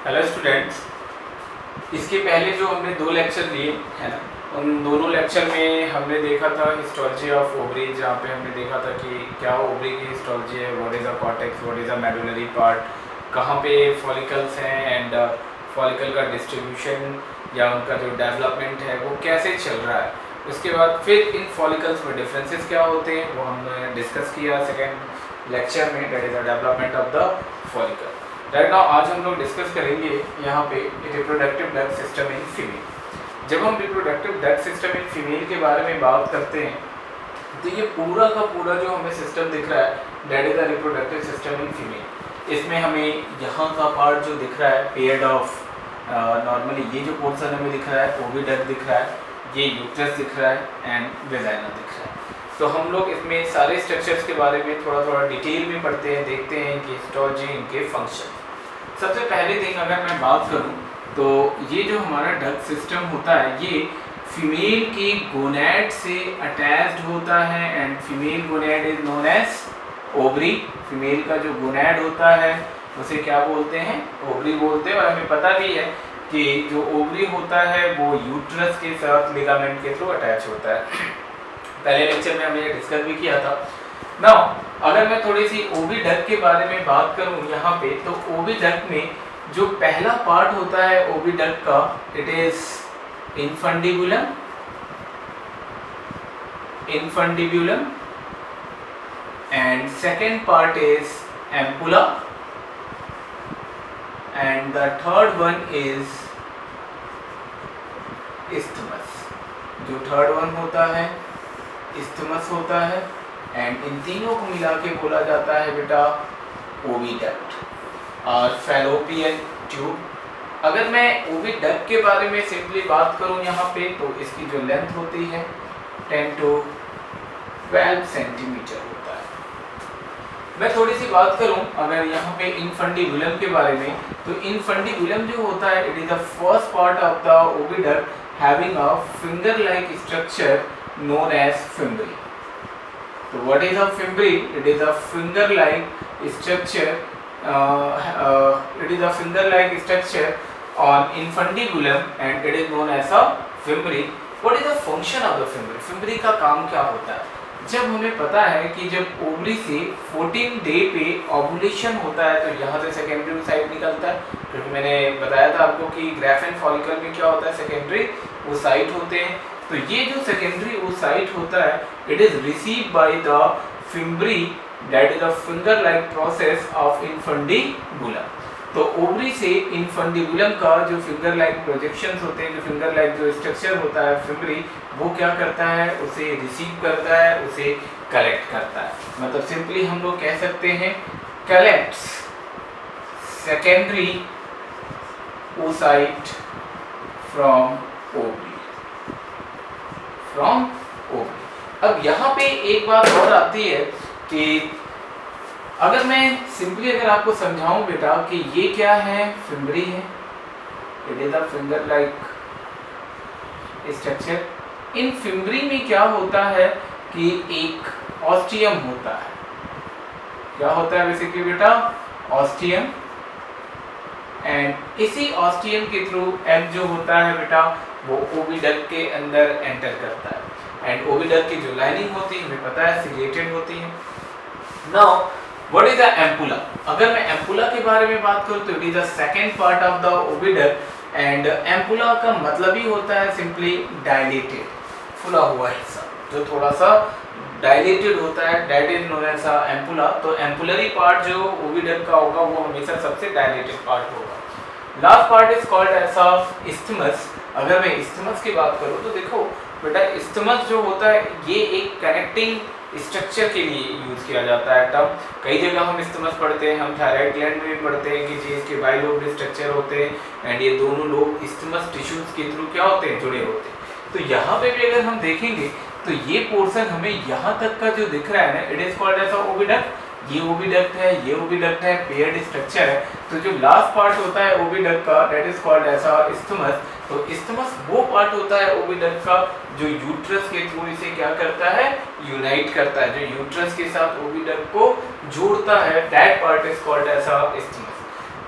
Hello students, इसके पहले जो हमने 2 लेक्चर लिए है ना, उन दोनों लेक्चर में हमने देखा था हिस्टोलॉजी ऑफ ओवरी, जहाँ पे हमने देखा था कि क्या ओवरी की हिस्टोलॉजी है, what is a cortex, what is a medullary part, कहाँ पे फॉलिकल्स हैं एंड फॉलिकल का डिस्ट्रीब्यूशन या उनका जो डेवलपमेंट है वो कैसे चल रहा है। उसके बाद फिर इन फॉलिकल्स में डिफरेंसेस क्या होते हैं वो हमने डिस्कस किया सेकेंड लेक्चर में, that is the development of the follicle. Right now आज हम लोग डिस्कस करेंगे यहाँ पे reproductive duct system in female. जब हम reproductive duct system in female के बारे में बात करते हैं तो ये पूरा का पूरा जो हमें सिस्टम दिख रहा है that is the reproductive system in female. इसमें हमें यहाँ का पार्ट जो दिख रहा है पेयर्ड ऑफ, नॉर्मली ये जो पोर्शन हमें दिख रहा है ओविडक्ट दिख रहा है, ये यूट्रस दिख रहा है एंड वेजाइना दिख रहा है। तो हम लोग इसमें सारे स्ट्रक्चर्स के बारे में थोड़ा थोड़ा डिटेल में पढ़ते हैं, देखते हैं कि हिस्टोलॉजी, इनके फंक्शन। सबसे पहले थिंग अगर मैं बात करूं तो ये जो हमारा डक्ट सिस्टम होता है ये फीमेल की गोनैड से अटैच्ड होता है and female gonad is known as ovary. Female का जो गोनैड होता है उसे क्या बोलते हैं? ओवरी बोलते हैं। और हमें पता भी है कि जो ओवरी होता है वो यूट्रस के साथ लिगामेंट के थ्रू अटैच होता है। पहले लेक्चर में हमने ये डिस्कस भी किया था। नाउ अगर मैं थोड़ी सी ओविडक्ट के बारे में बात करूं यहाँ पे, तो ओविडक्ट में जो पहला पार्ट होता है ओविडक्ट का, it is infundibulum and second part is ampulla and the third one is isthmus. जो थर्ड वन होता है इस्थमस होता है एंड इन तीनों को मिला के बोला जाता है बेटा ओविडक्ट और फैलोपियन ट्यूब। अगर मैं ओविडक्ट के बारे में सिंपली बात करूं यहाँ पे तो इसकी जो लेंथ होती है 10 to 12 सेंटीमीटर होता है। मैं थोड़ी सी बात करूं अगर यहाँ पे इनफंडिबुलम के बारे में, तो इनफंडिबुलम जो होता है it is the first part of the oviduct having a finger like structure known as fimbri. So what is a fimbri? It is a finger-like structure. It is a finger-like structure on infundibulum, and it is known as a fimbri. What is the function of the fimbri? Fimbri का काम क्या होता है? जब हमें पता है कि जब ओवरी से 14 डे पे ओवुलेशन होता है तो यहाँ से सेकेंडरी साइट निकलता है, क्योंकि मैंने बताया था आपको कि ग्राफेन फॉलिकल में क्या होता है, सेकेंडरी वो साइट होते हैं। तो ये जो सेकेंडरी ओसाइट होता है it is received by the fimbriae, that is a finger like process of infundibulum. तो ओवरी से इनफंडिबुलम का जो फिंगर लाइक प्रोजेक्शंस होते हैं, जो फिंगर लाइक जो स्ट्रक्चर होता है फिम्ब्री, वो क्या करता है, उसे रिसीव करता है, उसे कलेक्ट करता है। मतलब सिंपली हम लोग कह सकते हैं collects secondary oocyte from ovary. अब यहाँ पे एक बात और आती है कि अगर मैं सिंपली अगर आपको समझाऊं बेटा कि ये क्या है, फिम्ब्री है, it is a finger like structure. In fimbriae में क्या होता है कि एक ऑस्टियम होता है। क्या होता है बेसिकली बेटा? ऑस्टियम। एंड इसी ऑस्टियम के थ्रू एग जो होता है बेटा वो ओविडक्ट के अंदर एंटर करता है एंड ओविडक्ट की जो लाइनिंग होती है हमें पता है सिलिएटेड होती है। Now what is the ampulla? अगर मैं एम्पुला के बारे में बात करूं तो it is the second part of the oviduct and ampulla का मतलब ही होता है सिंपली डायलेटेड, फुला हुआ हिस्सा जो थोड़ा सा डायलेटेड होता है, that is known as ampulla. तो एम्पुलरी पार्ट जो ओविडक्ट का होगा वो हमेशा सबसे डायलेटेड पार्ट होगा। Last part is called as isthmus. अगर मैं इस्थमस की बात करूं तो देखो बेटा इस्थमस जो होता है ये एक कनेक्टिंग स्ट्रक्चर के लिए यूज किया जाता है टर्म। कई जगह हम इस्थमस पढ़ते हैं, हम थायराइड ग्लैंड में भी पढ़ते हैं कि जी इसके बाइलोब्ड स्ट्रक्चर होते हैं एंड ये दोनों लोग इस्थमस टिश्यूज के थ्रू क्या होते हैं, जुड़े होते हैं। तो यहाँ पे भी अगर हम देखेंगे तो ये पोर्शन हमें यहाँ तक का जो दिख रहा है ना, it is called as oviduct. ये ओविडक्ट है, ये ओविडक्ट है, पेयर्ड स्ट्रक्चर है। तो जो लास्ट पार्ट होता है ओविडक्ट का that is called as isthmus. तो इस्थमस वो पार्ट होता है ओविडक्ट का जो यूट्रस के थ्रू इसे क्या करता है, यूनाइट करता है, जो यूट्रस के साथ ओविडक्ट को जोड़ता है, that part is called as isthmus.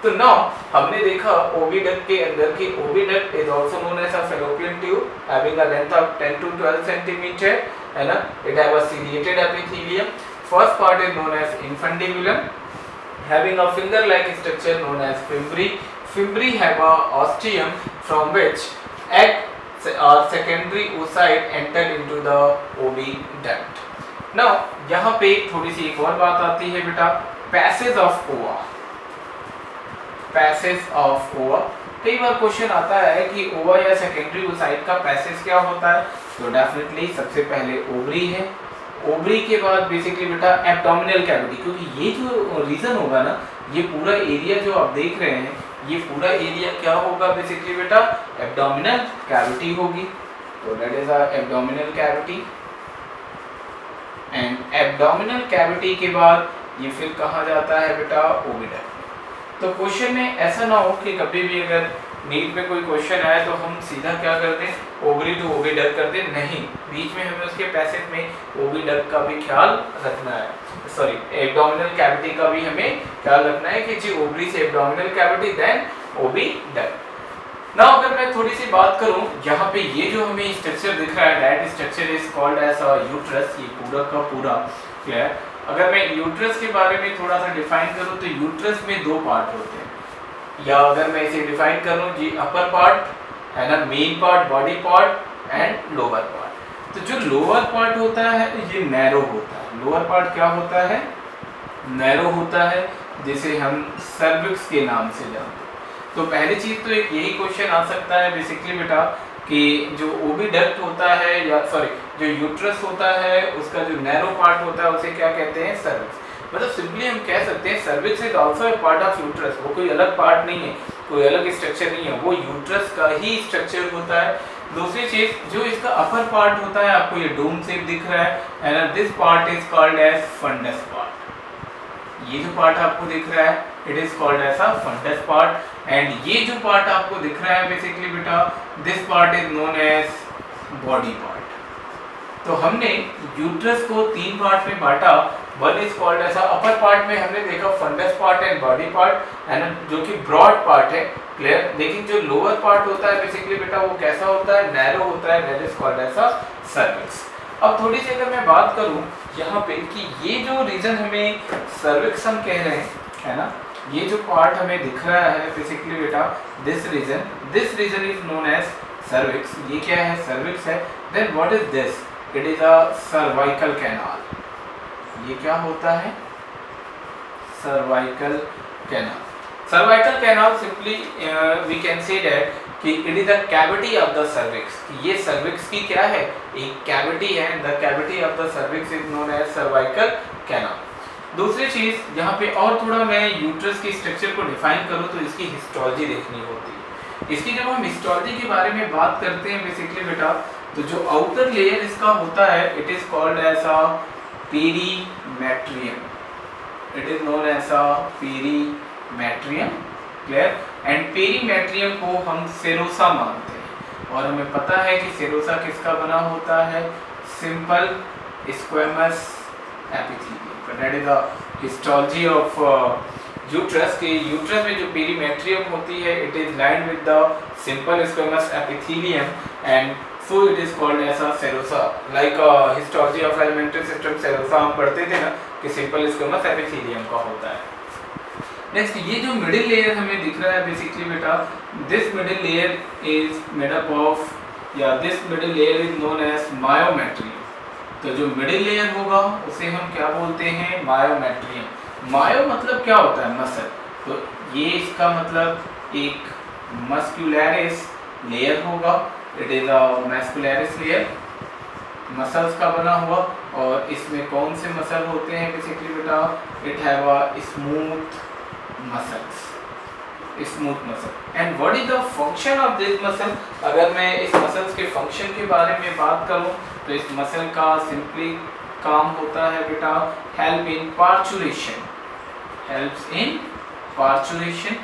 तो नाउ हमने देखा ओविडक्ट के अंदर की oviduct is also known as a fallopian tube having a length of 10 to 12 centimetre, है ना. It have a ciliated epithelium. First part is known as infundibulum having a finger like structure known as fimbri. Fimbri have a ostium from which egg or secondary oocyte enter into the oviduct. Now यहाँ पे थोड़ी सी एक और बात आती है बेटा, passage of ओवा. पैसेज ऑफ ओवा, कई बार क्वेश्चन आता है कि ओवा या सेकेंडरी oocyte का पैसेज क्या होता है. तो डेफिनेटली सबसे पहले ओवरी है. ओवरी के बाद बेसिकली बेटा एब्डोमिनल कैविटी, क्योंकि ये जो रीजन होगा ना, ये पूरा एरिया जो आप देख रहे हैं, ये पूरा एरिया क्या होगा बेसिकली बेटा, एब्डोमिनल कैविटी होगी. तो that is a abdominal cavity. And abdominal cavity के बाद ये फिर कहाँ जाता है बेटा, ओविडक्ट. तो क्वेश्चन में ऐसा ना हो कि कभी भी अगर नीट में कोई क्वेश्चन आए तो हम सीधा क्या कर दें, ओवरी टू ओविडक्ट कर दें. नहीं, बीच में हमें उसके पैसेज में ओविडक्ट का भी ख्याल रखना है. सॉरी, एब्डोमिनल कैविटी का भी हमें ख्याल रखना है कि जी ओवरी से abdominal cavity then oviduct. Now अगर मैं थोड़ी सी बात करूं, यहाँ पे ये जो हमें स्ट्रक्चर दिख रहा है, that structure is called as a uterus. ये पूरा का पूरा क्लियर. अगर मैं यूट्रस के बारे में थोड़ा सा डिफाइन करूं तो यूट्रस में दो पार्ट होते हैं, या अगर मैं इसे डिफाइन करूं जी, अपर पार्ट है ना, main part, body part and lower part. तो जो लोअर पार्ट होता है ये नैरो होता है. लोअर पार्ट क्या होता है, नैरो होता है, जिसे हम सर्विक्स के नाम से जानते हैं. तो पहली चीज तो एक यही क्वेश्चन आ सकता है बेसिकली बेटा कि जो ओविडक्ट होता है, या सॉरी जो यूट्रस होता है, उसका जो नैरो पार्ट होता है उसे क्या कहते हैं, सर्विक्स. मतलब सिंपली हम कह सकते हैं cervix is also a part of uterus. वो कोई अलग पार्ट नहीं है, कोई अलग स्ट्रक्चर नहीं है, वो यूट्रस का ही स्ट्रक्चर होता है. दूसरी चीज, जो इसका अपर पार्ट होता है, आपको ये डोम शेप दिख रहा है, and this part is called as fundus part. ये जो पार्ट आपको दिख रहा है, it is called as a fundus part. And ये जो पार्ट आपको दिख रहा है बेसिकली बेटा, this part is known as body part. तो हमने यूट्रस को तीन पार्ट में बांटा. One is called as upper part में हमने देखा fundus part and body part, and जो कि ब्रॉड पार्ट है, क्लियर. लेकिन जो लोअर पार्ट होता है बेसिकली बेटा, वो कैसा होता है, नैरो होता है, that is called as a cervix. अब थोड़ी सी अगर मैं बात करूं यहाँ पे कि ये जो रीजन हमें सर्विक्स हम कह रहे हैं, है ना, ये जो पार्ट हमें दिख रहा है बेसिकली बेटा, this region is known as cervix. ये क्या है, सर्विक्स है. Then what is this, it is a cervical canal. ये क्या होता है, cervical canal. Cervical canal simply we can say that कि it is the cavity of the cervix. ये सर्विक्स की क्या है, एक कैविटी है. The cavity of the cervix is known as cervical canal. दूसरी चीज यहाँ पे और थोड़ा मैं यूट्रस की स्ट्रक्चर को डिफाइन करूँ तो इसकी हिस्टोलॉजी देखनी होती है. इसकी जब हम हिस्टोलॉजी के बारे में बात करते हैं बेसिकली बेटा, तो जो आउटर लेयर इसका होता है, it is called as a perimetrium. It is known as a perimetrium, clear. And perimetrium को हम सेरोसा मानते हैं, और हमें पता है कि सेरोसा किसका बना होता है, simple squamous epithelium. That is the histology of uterus. के यूट्रस में जो पेरीमेट्रियम होती है, it is lined with the simple squamous epithelium, and so it is called as a serosa. Like histology of alimentary system, serosa हम पढ़ते थे ना कि simple squamous epithelium का होता है. नेक्स्ट, ये जो मिडिल लेयर हमें दिख रहा है बेसिकली बेटा, this middle layer is made up of, या this middle layer is known as myometrium. तो जो मिडिल लेयर होगा उसे हम क्या बोलते हैं, मायोमेट्रियम. मायो मतलब क्या होता है, मसल. तो ये इसका मतलब एक मस्कुलरिस लेयर होगा. It is a muscularis layer, muscles का बना हुआ. और इसमें कौन से मसल होते हैं बेसिकली बेटा, it have a smooth muscles, smooth muscle. And what is the function of this muscle. अगर मैं इस मसल्स के फंक्शन के बारे में बात करूं तो इस मसल का सिंपली काम होता है बेटा, help in parturition. Helps in parturition.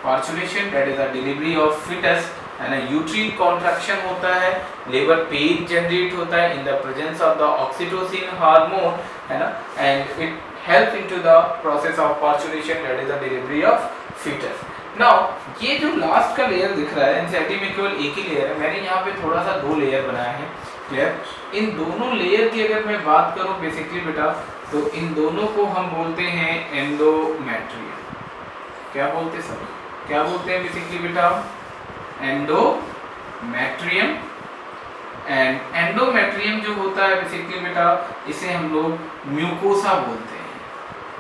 Parturition that is a delivery of fetus, है ना. यूट्रीन कॉन्ट्रैक्शन होता है, लेबर पेन जनरेट होता है in the presence of the oxytocin hormone, है ना. And it help into the process of parturition, that is the delivery of fetus. Now ये जो लास्ट का लेयर दिख रहा है, एंजाइटी में केवल एक ही लेयर है, मैंने यहाँ पे थोड़ा सा दो लेयर बनाया है, क्लियर। इन दोनों लेयर की अगर मैं बात करूँ बेसिकली बेटा, तो इन दोनों को हम बोलते हैं एंडोमेट्रियम। क्या बोलते हैं सर, क्या बोलते हैं बेसिकली बेटा, एंडोमेट्रियम। एंड एंडोमेट्रियम जो होता है बेसिकली बेटा, इसे हम लोग म्यूकोसा बोलते हैं।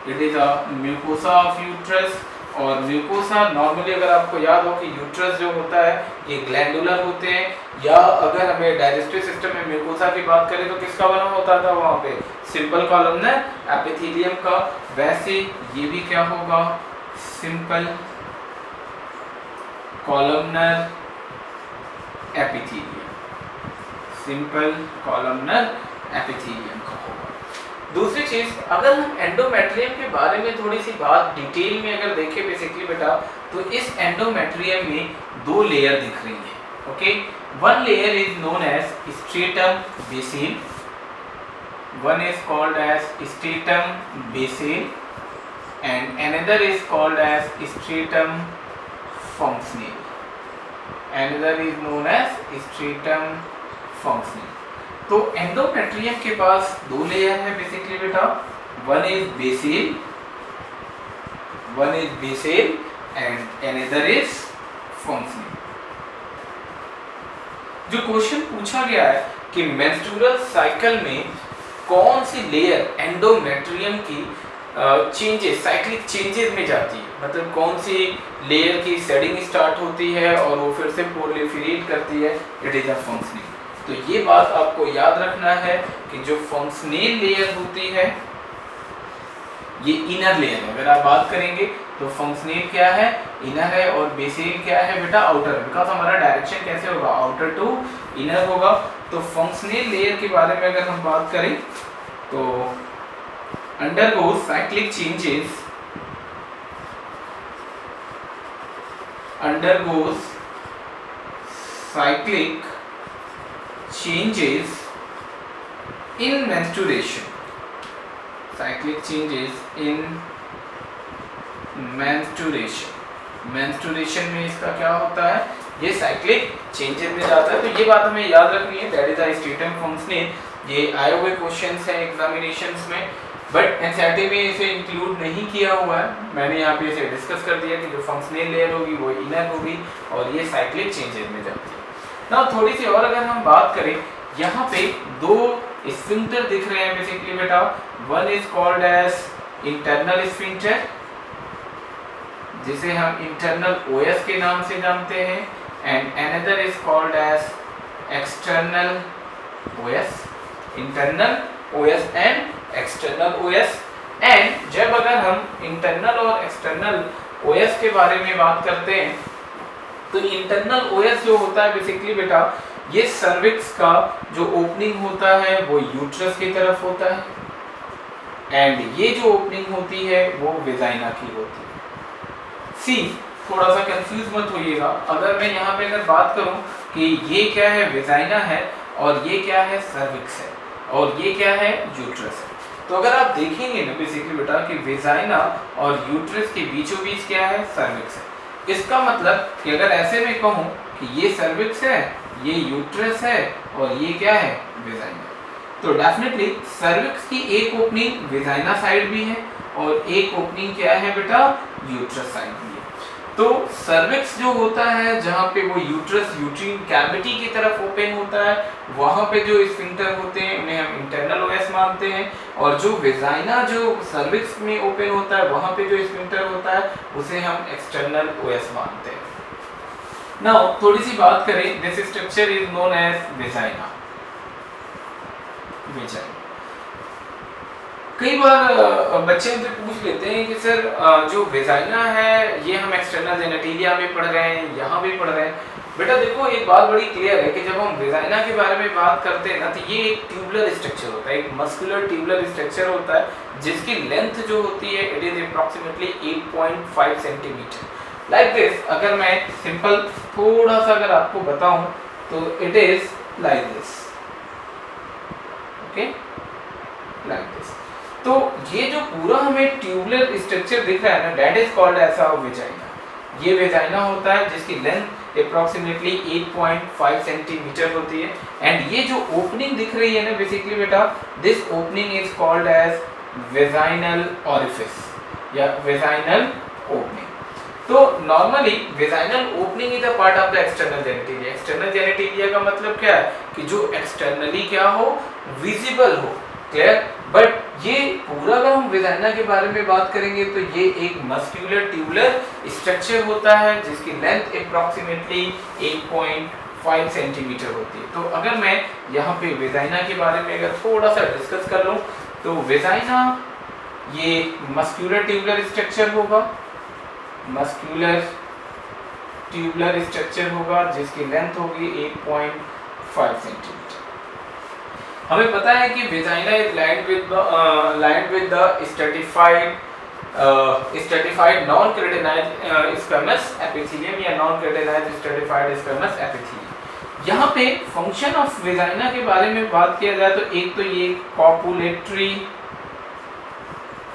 It is a mucosa of uterus. और म्यूकोसा नॉर्मली अगर आपको याद हो कि यूट्रस जो होता है ये ग्लैंडुलर होते हैं, या अगर हमें डाइजेस्टिव सिस्टम में म्यूकोसा की बात करें तो किसका बना होता था वहाँ पे, सिंपल कॉलमनर एपिथेलियम का। वैसे ये भी क्या होगा, simple columnar epithelium, simple columnar epithelium का होगा। दूसरी चीज, अगर हम एंडोमेट्रियम के बारे में थोड़ी सी बात डिटेल में अगर देखें बेसिकली बेटा, तो इस एंडोमेट्रियम में दो लेयर दिख रही है। Okay, one layer is known as stratum basal, one is called as stratum basal and another is called as stratum functional, another is known as stratum functional. तो एंडोमेट्रियम के पास दो लेयर है बेसिकली बेटा, one is basal, one is basal and another is functional. जो question पूछा गया है कि मेंस्ट्रुअल साइकिल में कौन सी लेयर एंडोमेट्रियम की चेंजेस, साइक्लिक चेंजेस में जाती है, मतलब कौन सी लेयर की शेडिंग स्टार्ट होती है और वो फिर से प्रोलिफरेट करती है, इट इज अ फंक्शनल। तो ये बात आपको याद रखना है कि जो फंक्शनल लेयर होती है ये इनर लेयर है। अगर आप बात करेंगे तो फंक्शनल क्या है, इनर है, और बेसिल क्या है बेटा, आउटर। बिकॉज हमारा डायरेक्शन कैसे होगा, आउटर टू इनर होगा। तो फंक्शनल लेयर के बारे में अगर हम बात करें तो undergoes cyclic changes, undergoes cyclic changes in menstruation, cyclic changes in menstruation, menstruation में इसका क्या होता है, ये साइक्लिक चेंजेस में जाता है। तो ये बात हमें याद रखनी है, that is the stratum functional. ये आए हुए क्वेश्चंस हैं एग्जामिनेशंस में, बट एनसीईआरटी में इसे इंक्लूड नहीं किया हुआ है। मैंने यहाँ पे इसे डिस्कस कर दिया कि जो फंक्शनल लेयर होगी वो इनर होगी और ये साइक्लिक चेंजेस में जाती है। ना थोड़ी सी और अगर हम बात करें, यहाँ पे दो स्फिंक्टर दिख रहे हैं बेसिकली बेटा, one is called as internal sphincter, जिसे हम इंटरनल ओएस के नाम से जानते हैं, and another is called as external OS, internal OS and external OS. एंड जब अगर हम इंटरनल और एक्सटर्नल ओएस के बारे में बात करते हैं तो इंटरनल ओएस जो होता है बेसिकली बेटा, ये सर्विक्स का जो ओपनिंग होता है वो यूट्रस की तरफ होता है, एंड ये जो ओपनिंग होती है वो वेजाइना की होती है। सी, थोड़ा सा कंफ्यूज मत होइएगा, अगर मैं यहाँ पे अगर बात करूँ कि ये क्या है, वेजाइना है, और ये क्या है, सर्विक्स है, और ये क्या है, यूट्रस है। तो अगर आप देखेंगे ना बेसिकली बेटा कि वेजाइना और यूट्रस के बीचों बीच क्या है, सर्विक्स है। इसका मतलब कि अगर ऐसे में कहूँ कि ये सर्विक्स है, ये यूट्रस है, और ये क्या है, वेजाइना, तो डेफिनेटली सर्विक्स की एक ओपनिंग वेजाइना साइड भी है और एक ओपनिंग क्या है बेटा, यूट्रस साइड भी है। तो सर्विक्स जो होता है जहाँ पे वो यूट्रस यूट्रीन कैविटी की तरफ ओपन होता है, वहाँ पे जो स्फिंक्टर होते हैं उन्हें हम इंटरनल ओएस मानते हैं, और जो वेजाइना जो सर्विक्स में ओपन होता है वहाँ पे जो स्फिंक्टर होता है उसे हम एक्सटर्नल ओएस मानते हैं। नाउ थोड़ी सी बात करें, this structure is known as vagina. Vagina कई बार बच्चे हमसे पूछ लेते हैं कि सर जो वेजाइना है ये हम एक्सटर्नल जेनेटिलिया में पढ़ रहे हैं, यहाँ भी पढ़ रहे हैं। बेटा देखो एक बात बड़ी क्लियर है कि जब हम वेजाइना के बारे में बात करते हैं ना, तो ये एक ट्यूबुलर स्ट्रक्चर होता है, एक मस्कुलर ट्यूबुलर स्ट्रक्चर होता है जिसकी लेंथ जो होती है it is approximately 8.5 centimetre like this. अगर मैं सिंपल थोड़ा सा अगर आपको बताऊं तो it is like this, okay, like this. तो ये जो पूरा हमें ट्यूबुलर स्ट्रक्चर दिख रहा है ना, that is called as a vagina. ये वेजाइना होता है जिसकी लेंथ अप्रोक्सीमेटली 8.5 सेंटीमीटर होती है। एंड ये जो ओपनिंग दिख रही है ना बेसिकली बेटा, this opening is called as vaginal orifice या वेजाइनल ओपनिंग। तो normally vaginal opening is a part of the external genitalia. External genitalia का मतलब क्या है कि जो एक्सटर्नली क्या हो, विजिबल हो, क्लियर। बट ये पूरा अगर हम वेजाइना के बारे में बात करेंगे तो ये एक मस्क्यूलर ट्यूबुलर स्ट्रक्चर होता है जिसकी लेंथ अप्रोक्सीमेटली 8.5 सेंटीमीटर होती है। तो अगर मैं यहाँ पे वेजाइना के बारे में अगर थोड़ा सा डिस्कस कर लूँ तो वेजाइना ये मस्क्यूलर ट्यूबुलर स्ट्रक्चर होगा, मस्क्यूलर ट्यूबुलर स्ट्रक्चर होगा जिसकी लेंथ होगी 8.5 सेंटीमीटर। हमें पता है कि vagina is lined with the stratified non keratinized squamous epithelium या non keratinized stratified squamous epithelium. यहाँ पे फंक्शन ऑफ वेजाइना के बारे में बात किया जाए तो एक तो ये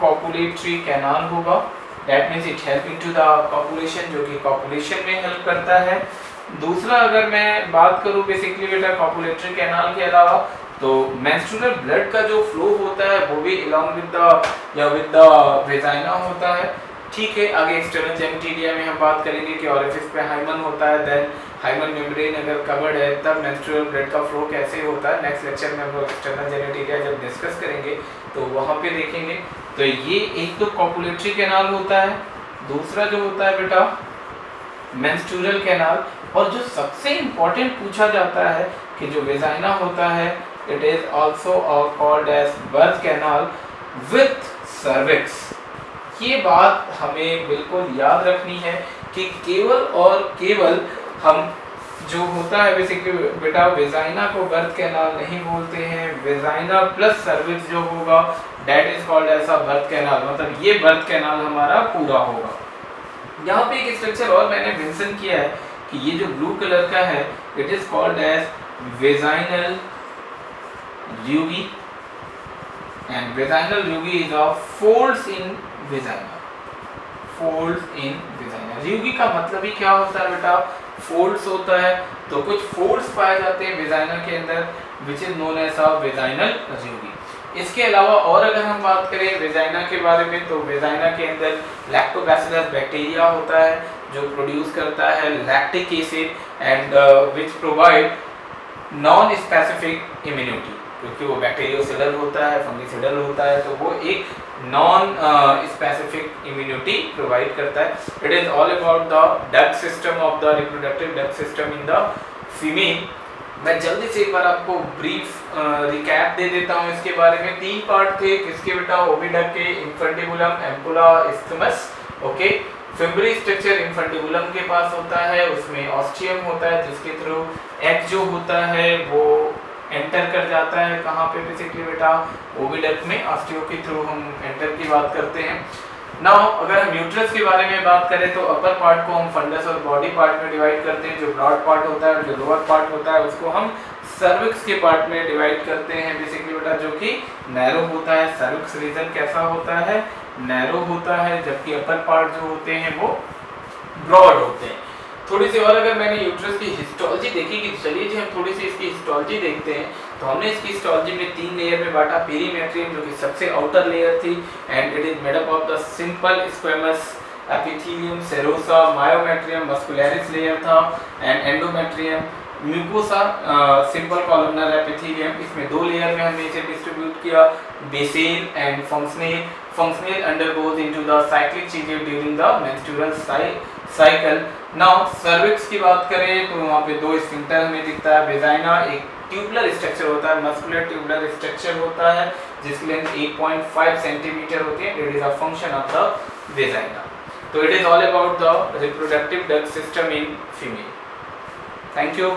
कॉपुलेटरी कैनाल होगा, that means it helping to the copulation, जो कि कॉपुलेशन में हेल्प करता है। दूसरा अगर मैं बात करूँ बेसिकली बेटा कॉपुलेटरी कैनाल के अलावा तो मेंस्ट्रुअल ब्लड का जो फ्लो होता है वो भी अलोंग विद द वेजाइना होता है, ठीक है। आगे एक्सटर्नल जेनिटेलिया में हम बात करेंगे कि ओरिफिस पे हाइमन होता है, देन हाइमन मेम्ब्रेन अगर कवर्ड है तब मेंस्ट्रुअल ब्लड का फ्लो कैसे होता है। नेक्स्ट लेक्चर में हम लोग एक्सटर्नल जेनिटेलिया जब डिस्कस करेंगे तो वहाँ पे देखेंगे। तो ये एक तो कॉपुलेटरी कैनाल होता है, दूसरा जो होता है बेटा मेंस्ट्रुअल कैनाल, और जो सबसे इम्पोर्टेंट पूछा जाता है कि जो वेजाइना होता है it is also called as birth canal with cervix। ये बात हमें बिल्कुल याद रखनी है कि केवल और केवल हम जो होता है बेसिकली बेटा वेजाइना को बर्थ कैनाल नहीं बोलते हैं, वेजाइना प्लस सर्विक्स जो होगा that is called as a birth canal, मतलब ये बर्थ कैनाल हमारा पूरा होगा। यहाँ पे एक स्ट्रक्चर और मैंने मेंशन किया है कि ये जो ब्लू कलर का है it is called as vaginal rugae, and vaginal rugae is of folds in vagina, folds in vagina। Rugae का मतलब ही क्या होता है बेटा, folds होता है। तो कुछ folds पाए जाते हैं वेजाइना के अंदर which is known as a vaginal Luigi. इसके अलावा और अगर हम बात करें वेजाइना के बारे में तो वेजाइना के अंदर लैक्टोबैसिलस बैक्टीरिया होता है जो प्रोड्यूस करता है lactic acid and which provide non specific immunity, क्योंकि वो बैक्टीरियोसिडल होता है, फंगिसिडल होता है, तो वो एक नॉन स्पेसिफिक इम्यूनिटी प्रोवाइड करता है। It is all about the duct system of the reproductive duct system in the female. मैं जल्दी से एक बार आपको ब्रीफ रिकैप दे देता हूँ इसके बारे में। 3 पार्ट थे किसके बेटा, ओविडक्ट के, इन्फेंटिबुलम, एम्पुला, इस्थमस, ओके। फिब्री स्ट्रक्चर इन्फेंटिबुलम के पास होता है, उसमें ऑस्टियम होता है जिसके थ्रू एग जो होता है वो एंटर कर जाता है, कहाँ पे बेसिकली बेटा ओविडक्ट में, ऑस्टियो के थ्रू हम एंटर की बात करते हैं। नाउ अगर हम यूट्रस के बारे में बात करें तो अपर पार्ट को हम फंडस और बॉडी पार्ट में डिवाइड करते हैं, जो ब्रॉड पार्ट होता है और जो लोअर पार्ट होता है उसको हम सर्विक्स के पार्ट में डिवाइड करते हैं बेसिकली बेटा, जो कि नैरो होता है। सर्विक्स रीजन कैसा होता है, नैरो होता है, जबकि अपर पार्ट जो होते हैं वो ब्रॉड होते हैं। थोड़ी सी और अगर मैंने यूट्रस की हिस्टोलॉजी देखी कि चलिए जी हम थोड़ी सी इसकी हिस्टोलॉजी देखते हैं, तो हमने इसकी हिस्टोलॉजी में 3 लेयर में बांटा। पेरीमेट्रियम जो कि सबसे आउटर लेयर थी and it is made up of the simple squamous epithelium serosa, myometrium muscularis layer था and endometrium mucosa simple columnar epithelium. इसमें 2 लेयर में हमने इसे डिस्ट्रीब्यूट किया, basal and functional. Functional undergoes into the cyclic changes during the menstrual cycle. Now cervix की बात करें तो वहाँ पे 2 स्फिंक्टर हमें दिखता है। वेजाइना एक ट्यूबुलर स्ट्रक्चर होता है, मस्कुलर ट्यूबुलर स्ट्रक्चर होता है जिसकी लेंथ 8.5 सेंटीमीटर होती है। It is a function of the vagina. तो it is all about the reproductive duct system in female. Thank you.